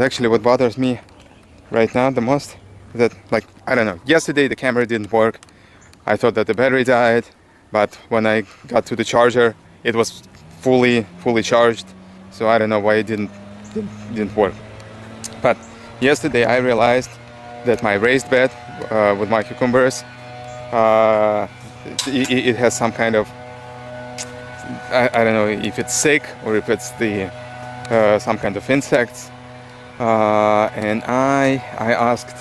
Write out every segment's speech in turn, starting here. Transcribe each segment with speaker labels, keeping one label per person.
Speaker 1: Actually, what bothers me right now the most is that, like, I don't know, yesterday the camera didn't work. I thought that the battery died, but when I got to the charger, it was fully charged. So I don't know why it didn't work. But yesterday I realized that my raised bed with my cucumbers, it has some kind of, I don't know if it's sick or if it's the some kind of insects. And I asked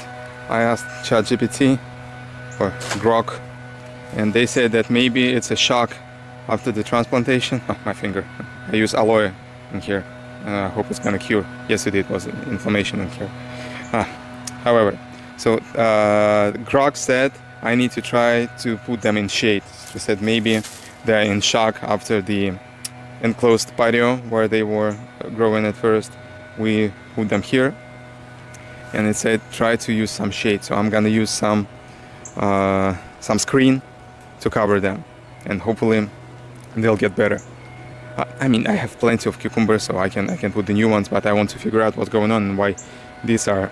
Speaker 1: ChatGPT or Grok, and they said that maybe it's a shock after the transplantation. Oh, my finger. I use aloe in here. I hope it's gonna cure. Yesterday it was inflammation in here. However, so Grok said I need to try to put them in shade. He said maybe they're in shock after the enclosed patio where they were growing at first. We put them here, and it said try to use some shade. So I'm gonna use some screen to cover them, and hopefully they'll get better. I mean, I have plenty of cucumbers, so I can put the new ones, but I want to figure out what's going on and why these are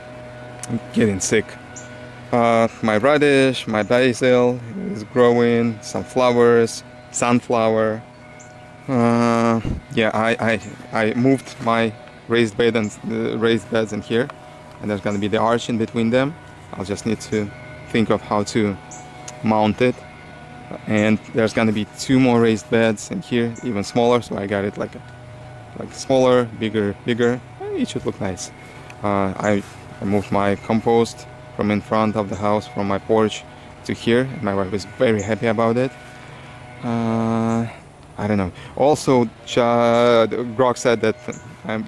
Speaker 1: getting sick. My radish, my basil is growing, some flowers, sunflower. Yeah, I moved my raised beds in here, and there's gonna be the arch in between them. I'll just need to think of how to mount it. And there's gonna be 2 more raised beds in here, even smaller. So I got it like smaller, bigger. It should look nice. I moved my compost from in front of the house, from my porch to here, and my wife is very happy about it. I don't know. Also, Grok said that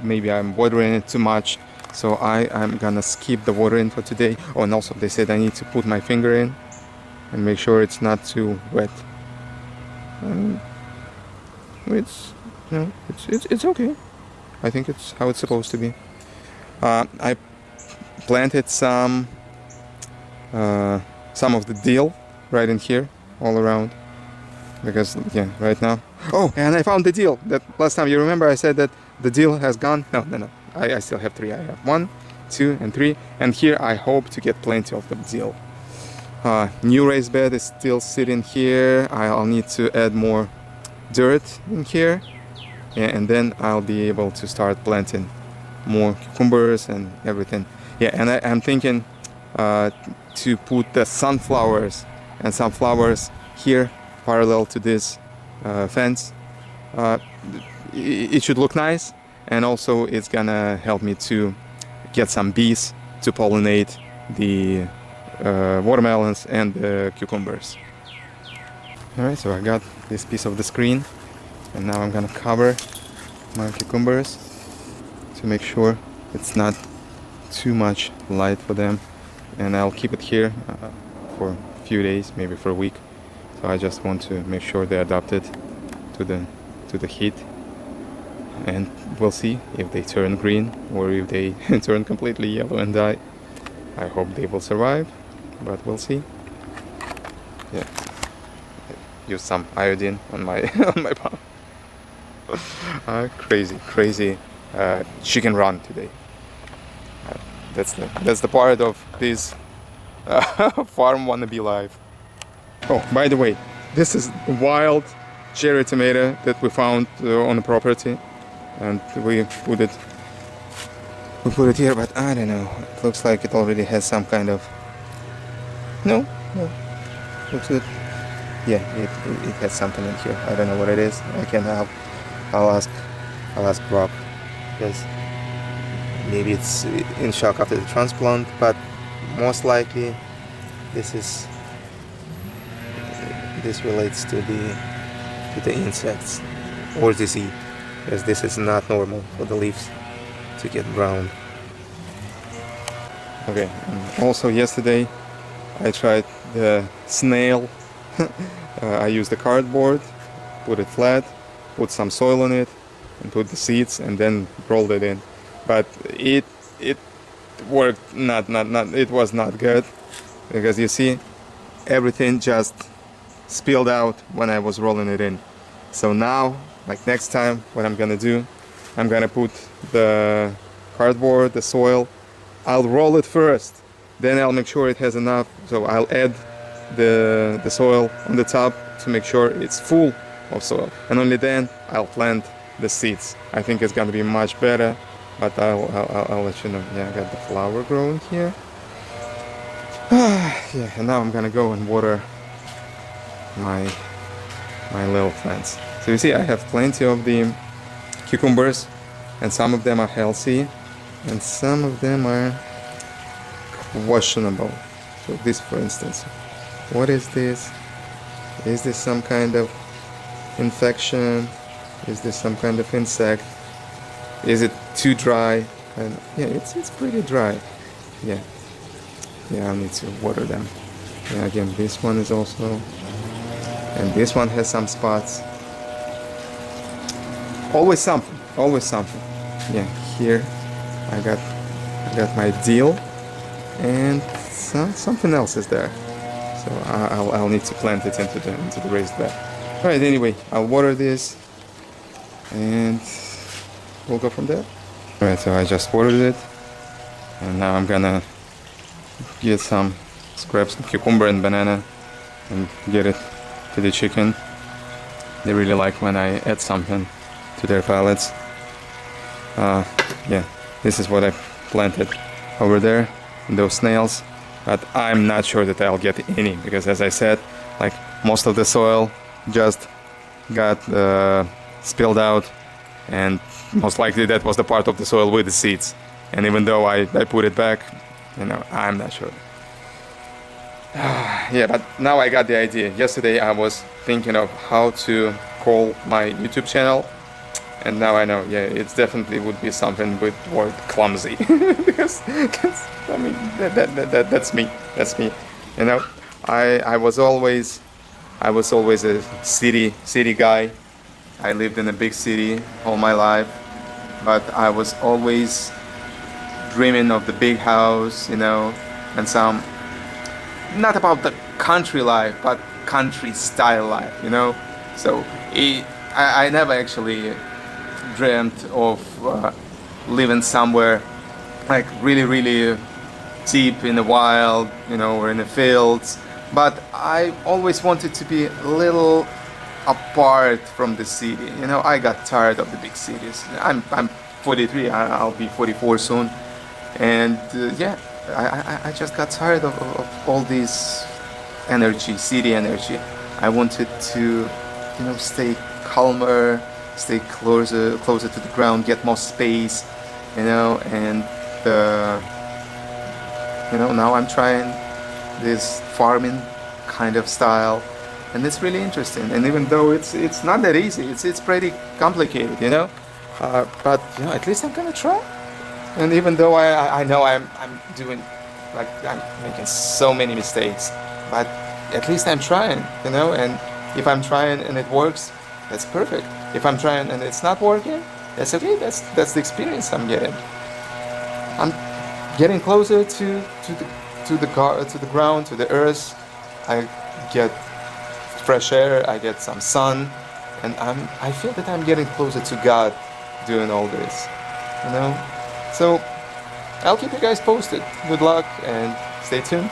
Speaker 1: maybe I'm watering it too much, so I'm gonna skip the watering for today. Oh, and also they said I need to put my finger in and make sure it's not too wet. It's okay. I think it's how it's supposed to be. I planted some of the dill right in here, all around, because yeah, right now. Oh, and I found the dill. That last time, you remember I said that the dill has gone? No. I still have 3. I have 1, 2, and 3, and here I hope to get plenty of the dill. New raised bed is still sitting here. I'll need to add more dirt in here, and then I'll be able to start planting more cucumbers and everything. Yeah, and I'm thinking to put the sunflowers here parallel to this fence. It should look nice, and also it's gonna help me to get some bees to pollinate the watermelons and the cucumbers. Alright, so I got this piece of the screen, and now I'm gonna cover my cucumbers to make sure it's not too much light for them, and I'll keep it here for a few days, maybe for a week. So I just want to make sure they adapted to the heat, and we'll see if they turn green or if they turn completely yellow and die. I hope they will survive, but we'll see. Yeah, use some iodine on my on my palm. Crazy chicken run today. That's the part of this farm wannabe life. Oh, by the way, this is wild cherry tomato that we found on the property, and we put it here, but I don't know. It looks like it already has some kind of. No, looks good. Yeah, it has something in here. I don't know what it is. I can't help. I'll ask Rob. Yes. Maybe it's in shock after the transplant, but most likely this relates to the insects or disease, because this is not normal for the leaves to get brown. Okay, also yesterday I tried the Snail. I used the cardboard, put it flat, put some soil on it, and put the seeds, and then rolled it in. But it worked it was not good, because you see everything just spilled out when I was rolling it in. So now, like next time, what I'm gonna do, I'm gonna put the cardboard, the soil. I'll roll it first, then I'll make sure it has enough. So I'll add the soil on the top to make sure it's full of soil, and only then I'll plant the seeds. I think it's gonna be much better, but I'll let you know. Yeah, I got the flower growing here. Yeah, and now I'm gonna go and water my little plants. So you see, I have plenty of the cucumbers, and some of them are healthy, and some of them are questionable. So this, for instance, what is this? Is this some kind of infection? Is this some kind of insect? Is it too dry? And yeah, it's pretty dry. Yeah, I need to water them. Yeah, again, this one is also, and this one has some spots. Always something. Yeah, here I got my deal, and something else is there. So I'll need to plant it into the raised bed. All right. Anyway, I'll water this, and we'll go from there. All right. So I just watered it, and now I'm gonna get some scraps of cucumber and banana, and get it to the chicken. They really like when I add something to their pallets. Yeah, this is what I planted over there, those snails, but I'm not sure that I'll get any, because as I said, like, most of the soil just got spilled out, and most likely that was the part of the soil with the seeds, and even though I put it back, you know, I'm not sure. Yeah, but now I got the idea. Yesterday I was thinking of how to call my YouTube channel, and now I know. Yeah, it definitely would be something with the word clumsy. because I mean that's me. You know, I was always a city guy. I lived in a big city all my life, but I was always dreaming of the big house, you know, and some, not about the country life, but country style life, you know. So I never actually dreamt of living somewhere like really deep in the wild, you know, or in the fields. But I always wanted to be a little apart from the city. You know, I got tired of the big cities. I'm 43. I'll be 44 soon, and yeah, I just got tired of all this energy, city energy. I wanted to, you know, stay calmer, stay closer to the ground, get more space, you know, and you know, now I'm trying this farming kind of style, and it's really interesting. And even though it's not that easy, it's pretty complicated, you know, but you know, at least I'm gonna try. And even though I know I'm doing, like, I'm making so many mistakes, but at least I'm trying, you know. And if I'm trying and it works, that's perfect. If I'm trying and it's not working, that's okay. That's the experience I'm getting. I'm getting closer to the ground, to the earth. I get fresh air, I get some sun, and I feel that I'm getting closer to God doing all this, you know. So I'll keep you guys posted. Good luck and stay tuned.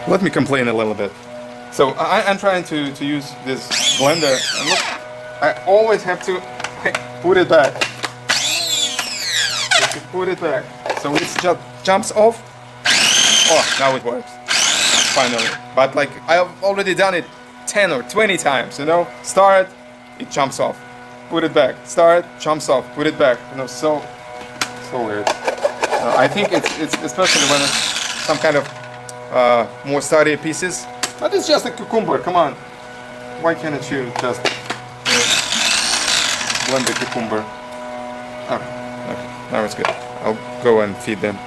Speaker 1: Let me complain a little bit. So I'm trying to use this blender, and look, I always have to put it back. Put it back. So it just jumps off. Oh, now it works. Finally. But like, I've already done it 10 or 20 times, you know. Start, it jumps off. Put it back. Start, jumps off. Put it back. You know, so weird. I think it's especially when it's some kind of more sturdy pieces. But it's just a cucumber. Come on. Why can't you just blend the cucumber? Oh, okay. Now it's good. I'll go and feed them.